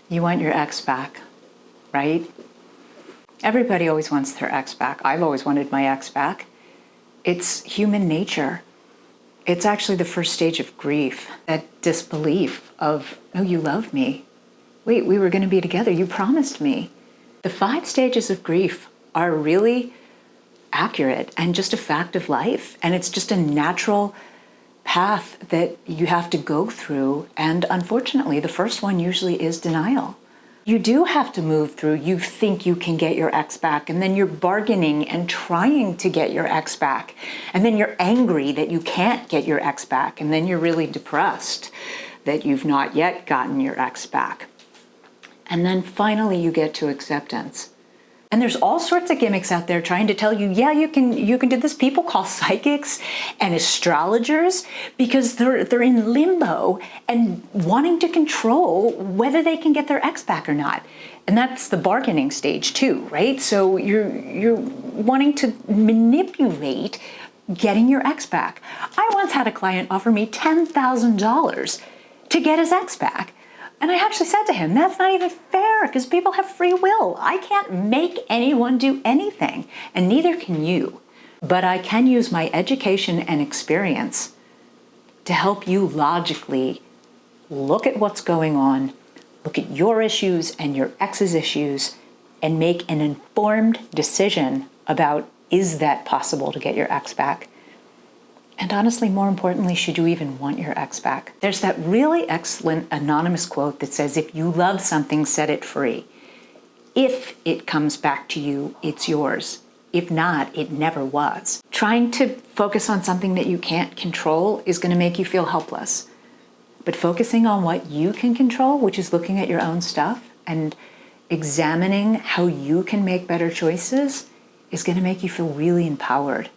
You want your ex back, right? Everybody always wants their ex back. I've always wanted my ex back. It's human nature. It's actually the first stage of grief, that disbelief of, oh, you love me. Wait, we were going to be together. You promised me. The 5 stages of grief are really accurate and just a fact of life. And it's just a natural path that you have to go through. And unfortunately, the first one usually is denial. You do have to move through, you think you can get your ex back, and then you're bargaining and trying to get your ex back. And then you're angry that you can't get your ex back. And then you're really depressed that you've not yet gotten your ex back. And then finally you get to acceptance. And there's all sorts of gimmicks out there trying to tell you, yeah, you can do this. People call psychics and astrologers because they're in limbo and wanting to control whether they can get their ex back or not. And that's the bargaining stage too, right? So you're wanting to manipulate getting your ex back. I once had a client offer me $10,000 to get his ex back. And I actually said to him, that's not even fair because people have free will. I can't make anyone do anything, and neither can you. But I can use my education and experience to help you logically look at what's going on, look at your issues and your ex's issues, and make an informed decision about, is that possible to get your ex back? And honestly, more importantly, should you even want your ex back? There's that really excellent anonymous quote that says, if you love something, set it free. If it comes back to you, it's yours. If not, it never was. Trying to focus on something that you can't control is going to make you feel helpless. But focusing on what you can control, which is looking at your own stuff and examining how you can make better choices, is going to make you feel really empowered.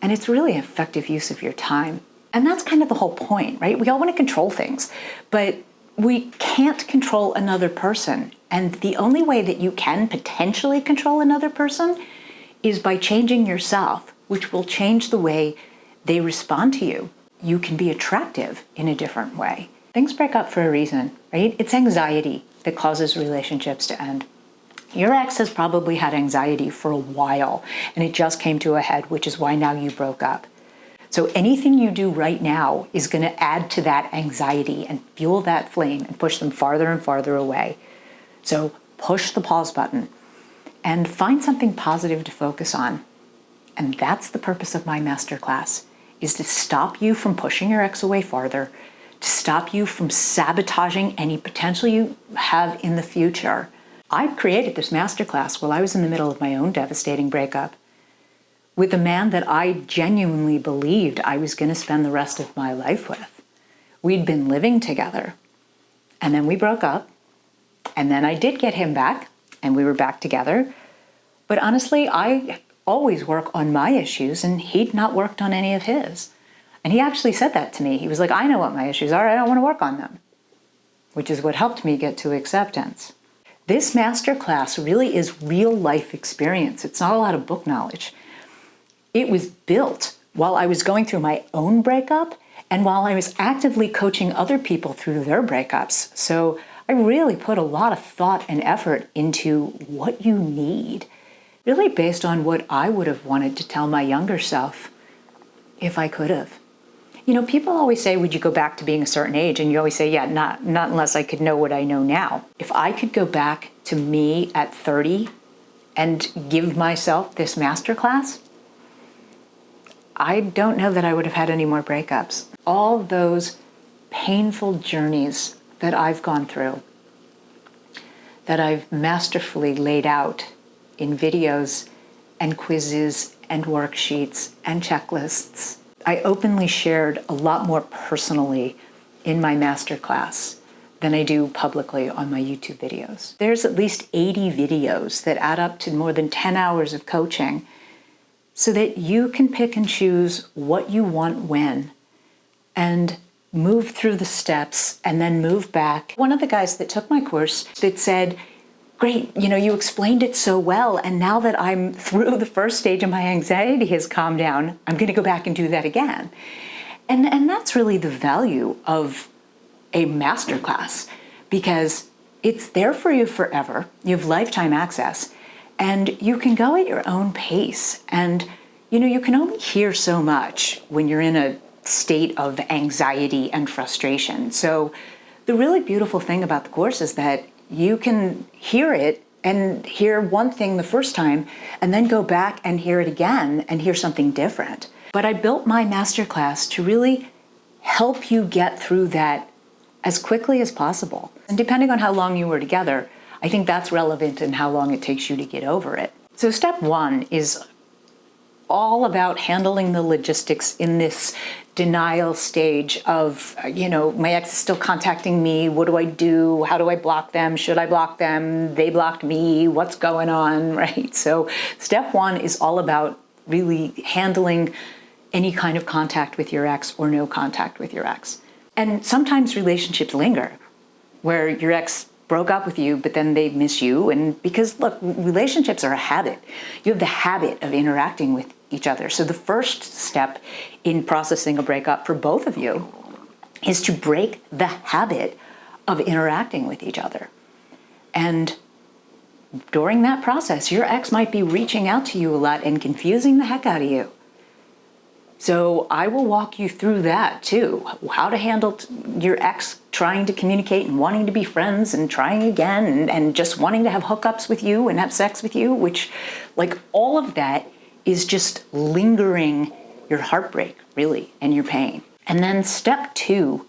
And it's really an effective use of your time. And that's kind of the whole point, right? We all want to control things, but we can't control another person. And the only way that you can potentially control another person is by changing yourself, which will change the way they respond to you. You can be attractive in a different way. Things break up for a reason, right? It's anxiety that causes relationships to end. Your ex has probably had anxiety for a while, and it just came to a head, which is why now you broke up. So anything you do right now is going to add to that anxiety and fuel that flame and push them farther and farther away. So push the pause button and find something positive to focus on. And that's the purpose of my masterclass, is to stop you from pushing your ex away farther, to stop you from sabotaging any potential you have in the future. I created this masterclass while I was in the middle of my own devastating breakup with a man that I genuinely believed I was going to spend the rest of my life with. We'd been living together, and then we broke up, and then I did get him back, and we were back together. But honestly, I always work on my issues, and he'd not worked on any of his. And he actually said that to me. He was like, I know what my issues are. I don't want to work on them, which is what helped me get to acceptance. This masterclass really is real life experience. It's not a lot of book knowledge. It was built while I was going through my own breakup and while I was actively coaching other people through their breakups. So I really put a lot of thought and effort into what you need, really based on what I would have wanted to tell my younger self if I could have. You know, people always say, would you go back to being a certain age? And you always say, yeah, not unless I could know what I know now. If I could go back to me at 30 and give myself this masterclass, I don't know that I would have had any more breakups. All those painful journeys that I've gone through, that I've masterfully laid out in videos and quizzes and worksheets and checklists, I openly shared a lot more personally in my masterclass than I do publicly on my YouTube videos. There's at least 80 videos that add up to more than 10 hours of coaching so that you can pick and choose what you want when and move through the steps and then move back. One of the guys that took my course that said, great, you explained it so well, and now that I'm through the first stage and my anxiety has calmed down, I'm going to go back and do that again. And that's really the value of a masterclass, because It's there for you forever. You have lifetime access, and you can go at your own pace. And, you can only hear so much when you're in a state of anxiety and frustration. So the really beautiful thing about the course is that you can hear it and hear one thing the first time, and then go back and hear it again and hear something different. But I built my masterclass to really help you get through that as quickly as possible. And depending on how long you were together, I think that's relevant in how long it takes you to get over it. So step 1 is all about handling the logistics in this denial stage of, my ex is still contacting me. What do I do? How do I block them? Should I block them? They blocked me. What's going on, right? So step 1 is all about really handling any kind of contact with your ex or no contact with your ex. And sometimes relationships linger, where your ex broke up with you, but then they miss you. And because, look, relationships are a habit. You have the habit of interacting with each other. So the first step in processing a breakup for both of you is to break the habit of interacting with each other. And during that process, your ex might be reaching out to you a lot and confusing the heck out of you. So I will walk you through that too. How to handle your ex trying to communicate and wanting to be friends and trying again and just wanting to have hookups with you and have sex with you, which, like, all of that is just lingering your heartbreak, really, and your pain. And then step 2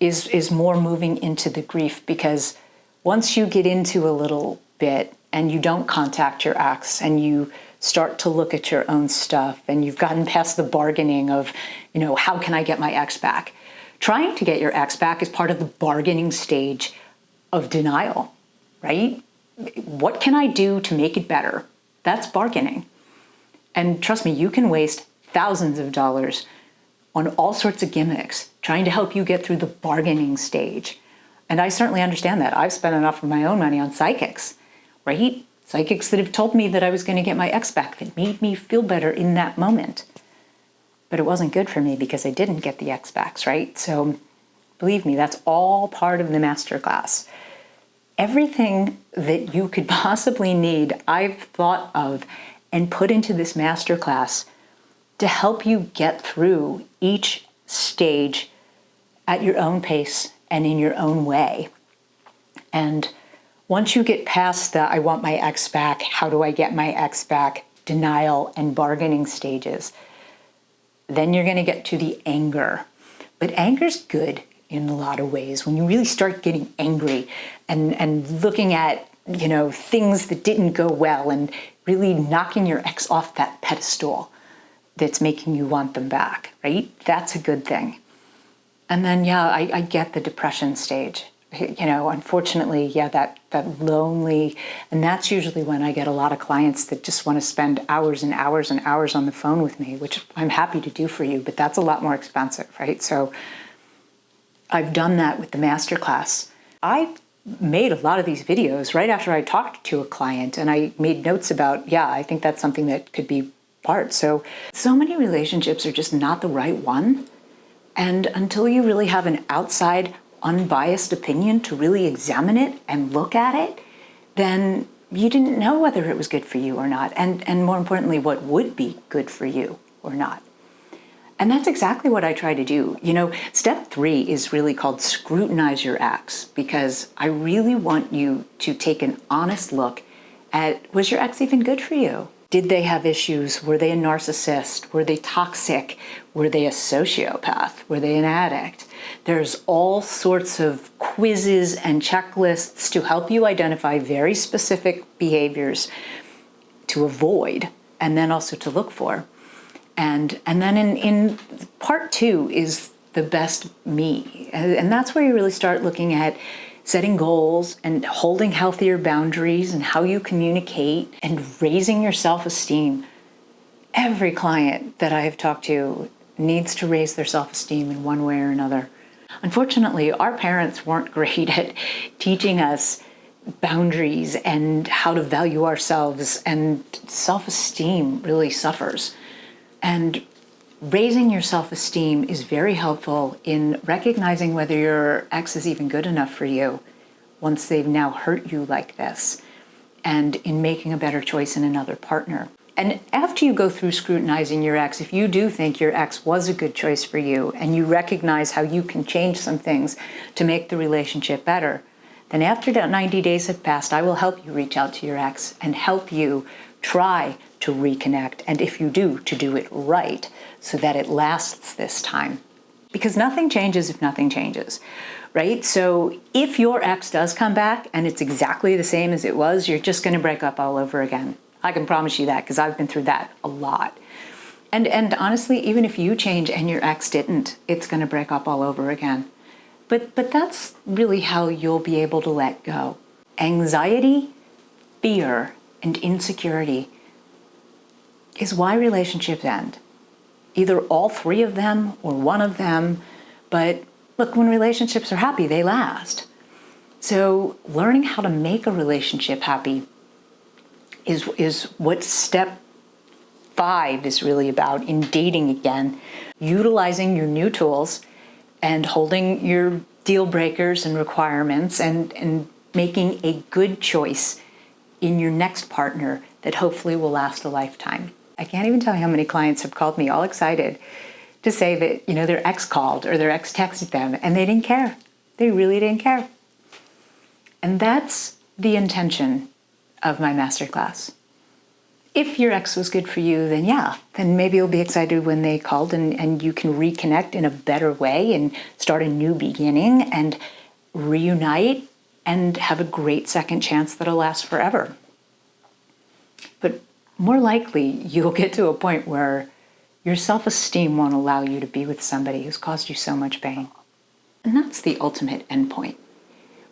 is more moving into the grief, because once you get into a little bit and you don't contact your ex and you start to look at your own stuff and you've gotten past the bargaining of, how can I get my ex back? Trying to get your ex back is part of the bargaining stage of denial, right? What can I do to make it better? That's bargaining. And trust me, you can waste thousands of dollars on all sorts of gimmicks trying to help you get through the bargaining stage. And I certainly understand that. I've spent enough of my own money on psychics, right? Psychics that have told me that I was going to get my ex back, that made me feel better in that moment. But it wasn't good for me because I didn't get the ex backs, right? So believe me, that's all part of the masterclass. Everything that you could possibly need, I've thought of and put into this masterclass to help you get through each stage at your own pace and in your own way. And once you get past the I want my ex back, how do I get my ex back, denial and bargaining stages, then you're going to get to the anger. But anger's good in a lot of ways. When you really start getting angry and looking at, things that didn't go well and really knocking your ex off that pedestal that's making you want them back, right? That's a good thing. And then, I get the depression stage. Unfortunately, that lonely, and that's usually when I get a lot of clients that just want to spend hours and hours and hours on the phone with me, which I'm happy to do for you, but that's a lot more expensive, right? So I've done that with the masterclass. I made a lot of these videos right after I talked to a client, and I made notes about, I think that's something that could be part. So many relationships are just not the right one. And until you really have an outside, unbiased opinion to really examine it and look at it, then you didn't know whether it was good for you or not. And more importantly, what would be good for you or not. And that's exactly what I try to do. Step 3 is really called scrutinize your ex, because I really want you to take an honest look at, was your ex even good for you? Did they have issues? Were they a narcissist? Were they toxic? Were they a sociopath? Were they an addict? There's all sorts of quizzes and checklists to help you identify very specific behaviors to avoid and then also to look for. And then in part 2 is the best me. And that's where you really start looking at setting goals and holding healthier boundaries and how you communicate and raising your self-esteem. Every client that I have talked to needs to raise their self-esteem in one way or another. Unfortunately, our parents weren't great at teaching us boundaries and how to value ourselves, and self-esteem really suffers. And raising your self-esteem is very helpful in recognizing whether your ex is even good enough for you, once they've now hurt you like this, and in making a better choice in another partner. And after you go through scrutinizing your ex, if you do think your ex was a good choice for you and you recognize how you can change some things to make the relationship better, then after that 90 days have passed, I will help you reach out to your ex and help you try to reconnect. And if you do, to do it right so that it lasts this time. Because nothing changes if nothing changes, right? So if your ex does come back and it's exactly the same as it was, you're just going to break up all over again. I can promise you that because I've been through that a lot. And honestly, even if you change and your ex didn't, it's going to break up all over again. But that's really how you'll be able to let go. Anxiety, fear, and insecurity is why relationships end. Either all three of them or one of them. But look, when relationships are happy, they last. So learning how to make a relationship happy is what step 5 is really about in dating again. Utilizing your new tools and holding your deal breakers and requirements and making a good choice in your next partner that hopefully will last a lifetime. I can't even tell you how many clients have called me all excited to say that, their ex called or their ex texted them and they didn't care. They really didn't care. And that's the intention of my masterclass. If your ex was good for you, then maybe you'll be excited when they called and you can reconnect in a better way and start a new beginning and reunite and have a great second chance that'll last forever. But more likely, you'll get to a point where your self-esteem won't allow you to be with somebody who's caused you so much pain. And that's the ultimate endpoint.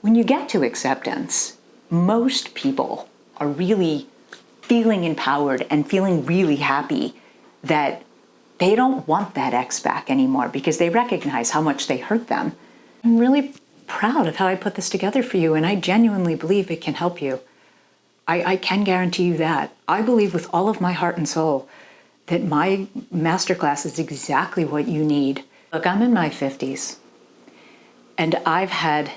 When you get to acceptance, most people are really feeling empowered and feeling really happy that they don't want that ex back anymore because they recognize how much they hurt them. I'm really proud of how I put this together for you, and I genuinely believe it can help you. I can guarantee you that. I believe with all of my heart and soul that my masterclass is exactly what you need. Look, I'm in my 50s, and I've had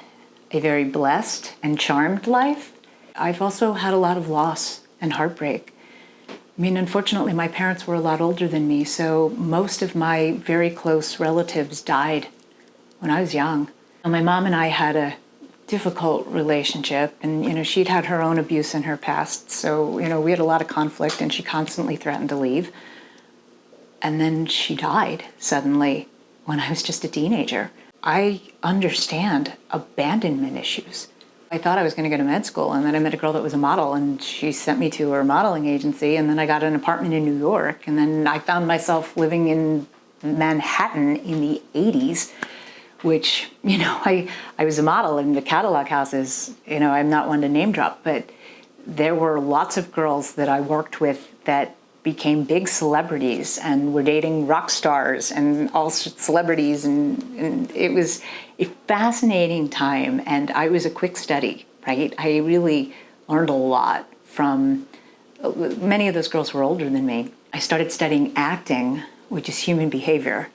a very blessed and charmed life. I've also had a lot of loss and heartbreak. I mean, unfortunately, my parents were a lot older than me, so most of my very close relatives died when I was young. And my mom and I had a difficult relationship, and she'd had her own abuse in her past, so we had a lot of conflict, and she constantly threatened to leave. And then she died suddenly when I was just a teenager. I understand abandonment issues. I thought I was going to go to med school, and then I met a girl that was a model, and she sent me to her modeling agency, and then I got an apartment in New York, and then I found myself living in Manhattan in the 80s, which, I was a model in the catalog houses. I'm not one to name drop, but there were lots of girls that I worked with that became big celebrities and were dating rock stars and all celebrities, and it was a fascinating time, and I was a quick study, right? I really learned a lot from, many of those girls were older than me. I started studying acting, which is human behavior,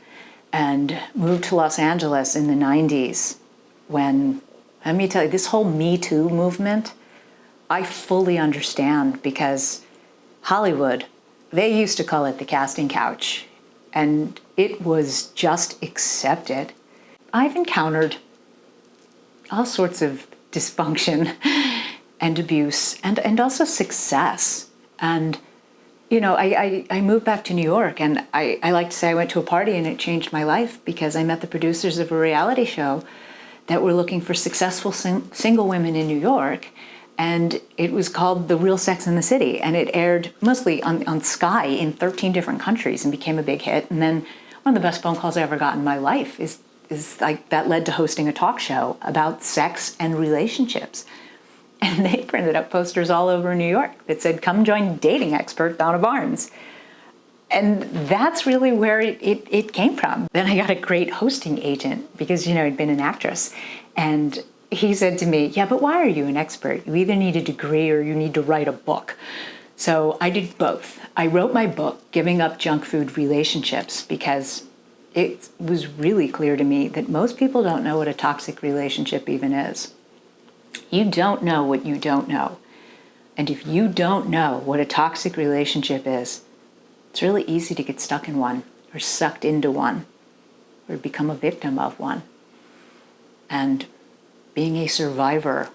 and moved to Los Angeles in the 90s when, let me tell you, this whole Me Too movement, I fully understand, because Hollywood, they used to call it the casting couch, and it was just accepted. I've encountered all sorts of dysfunction and abuse and also success. And I moved back to New York, and I like to say I went to a party and it changed my life because I met the producers of a reality show that were looking for successful single women in New York. And it was called The Real Sex and the City. And it aired mostly on Sky in 13 different countries and became a big hit. And then one of the best phone calls I ever got in my life is like that led to hosting a talk show about sex and relationships. And they printed up posters all over New York that said, "Come join dating expert Donna Barnes." And that's really where it came from. Then I got a great hosting agent because, I'd been an actress. And he said to me, "Yeah, but why are you an expert? You either need a degree or you need to write a book." So I did both. I wrote my book, Giving Up Junk Food Relationships, because it was really clear to me that most people don't know what a toxic relationship even is. You don't know what you don't know. And if you don't know what a toxic relationship is, it's really easy to get stuck in one or sucked into one or become a victim of one. And being a survivor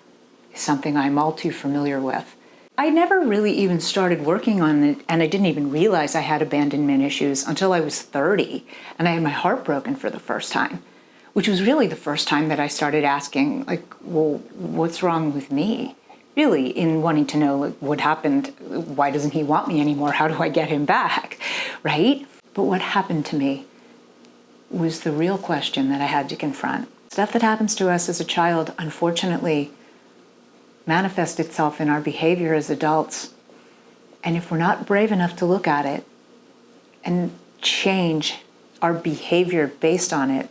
is something I'm all too familiar with. I never really even started working on it, and I didn't even realize I had abandonment issues until I was 30, and I had my heart broken for the first time, which was really the first time that I started asking, like, well, what's wrong with me? Really, in wanting to know, like, what happened, why doesn't he want me anymore, how do I get him back, right? But what happened to me was the real question that I had to confront. Stuff that happens to us as a child, unfortunately, manifests itself in our behavior as adults. And if we're not brave enough to look at it and change our behavior based on it,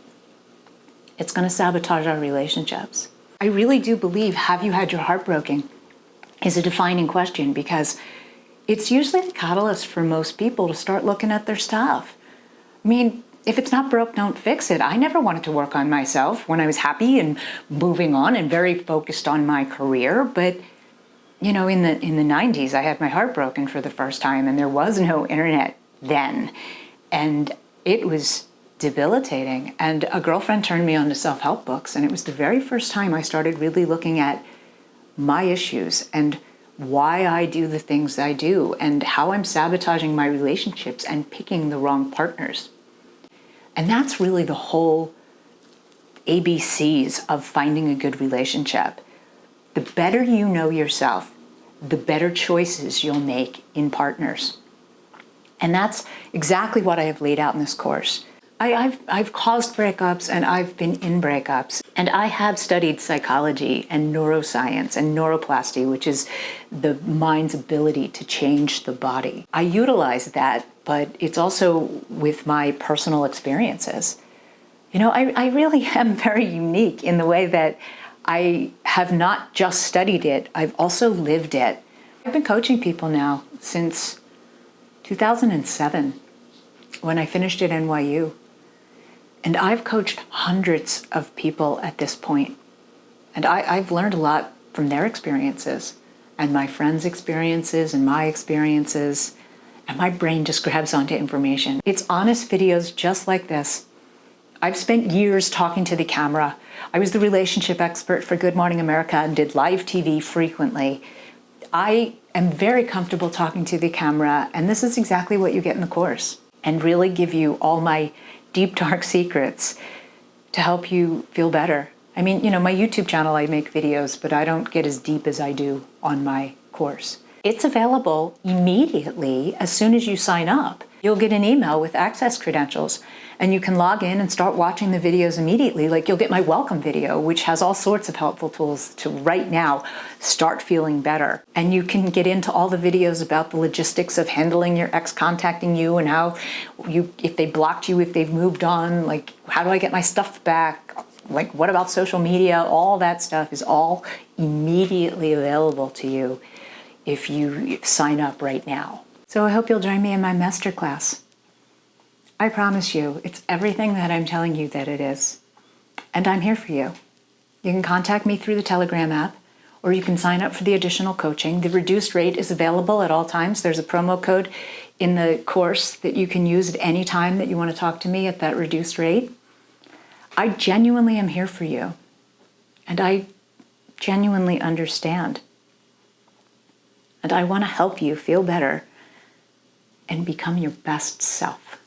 it's going to sabotage our relationships. I really do believe, have you had your heart broken, is a defining question, because it's usually the catalyst for most people to start looking at their stuff. I mean, if it's not broke, don't fix it. I never wanted to work on myself when I was happy and moving on and very focused on my career. But, you know, in the 90s, I had my heart broken for the first time, and there was no internet then. And it was debilitating. And a girlfriend turned me on to self-help books, and it was the very first time I started really looking at my issues and why I do the things I do and how I'm sabotaging my relationships and picking the wrong partners. And that's really the whole ABCs of finding a good relationship. The better you know yourself, the better choices you'll make in partners. And that's exactly what I have laid out in this course. I've caused breakups, and I've been in breakups, and I have studied psychology and neuroscience and neuroplasty, which is the mind's ability to change the body. I utilize that, but it's also with my personal experiences. You know, I really am very unique in the way that I have not just studied it, I've also lived it. I've been coaching people now since 2007, when I finished at NYU. And I've coached hundreds of people at this point. And I've learned a lot from their experiences and my friends' experiences and my experiences. And my brain just grabs onto information. It's honest videos just like this. I've spent years talking to the camera. I was the relationship expert for Good Morning America and did live TV frequently. I am very comfortable talking to the camera, and this is exactly what you get in the course, and really give you all my deep, dark secrets to help you feel better. I mean, you know, my YouTube channel, I make videos, but I don't get as deep as I do on my course. It's available immediately as soon as you sign up. You'll get an email with access credentials, and you can log in and start watching the videos immediately. Like, you'll get my welcome video, which has all sorts of helpful tools to right now start feeling better. And you can get into all the videos about the logistics of handling your ex contacting you and how if they blocked you, if they've moved on, like, how do I get my stuff back? Like, what about social media? All that stuff is all immediately available to you if you sign up right now. So I hope you'll join me in my masterclass. I promise you, it's everything that I'm telling you that it is. And I'm here for you. You can contact me through the Telegram app, or you can sign up for the additional coaching. The reduced rate is available at all times. There's a promo code in the course that you can use at any time that you want to talk to me at that reduced rate. I genuinely am here for you. And I genuinely understand. And I want to help you feel better and become your best self.